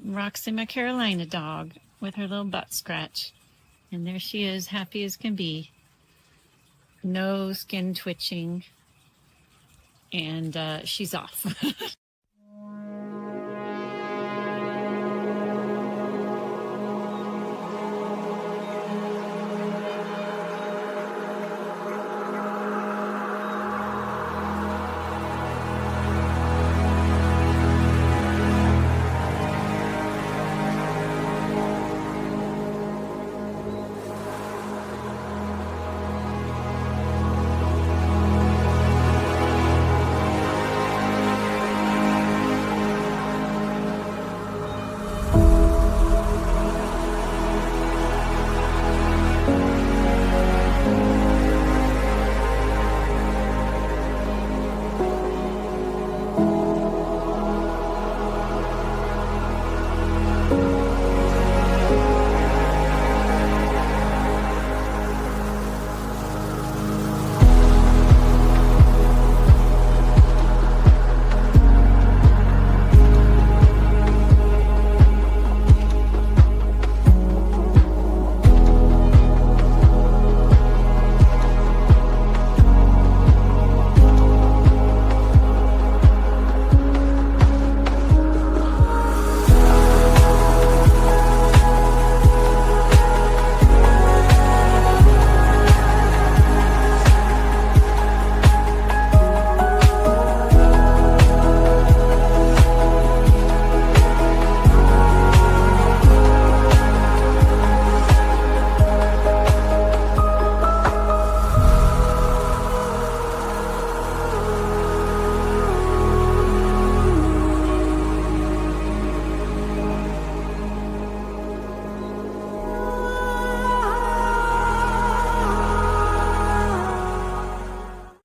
Roxy, my Carolina dog, with her little butt scratch. And there she is, happy as can be. No skin twitching. And she's off.